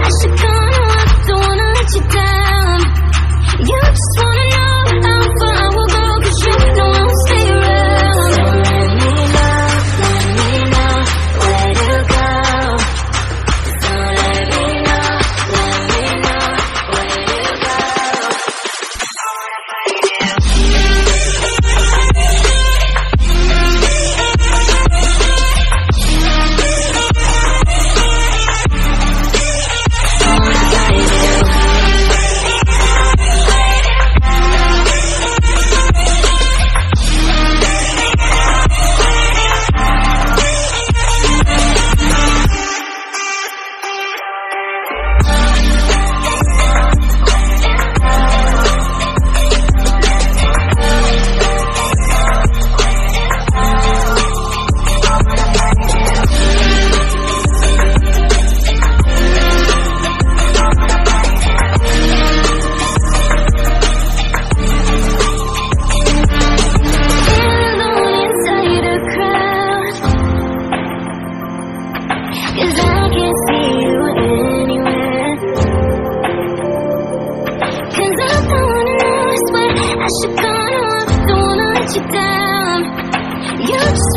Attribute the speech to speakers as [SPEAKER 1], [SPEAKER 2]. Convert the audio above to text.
[SPEAKER 1] I should gonna walk, don't wanna let you down. You just wanna know how far I will go, 'cause you know I won't stay around. So let me know where to go. So let me know where to go. I wanna find you. I should gonna walk, don't wanna let you down. You just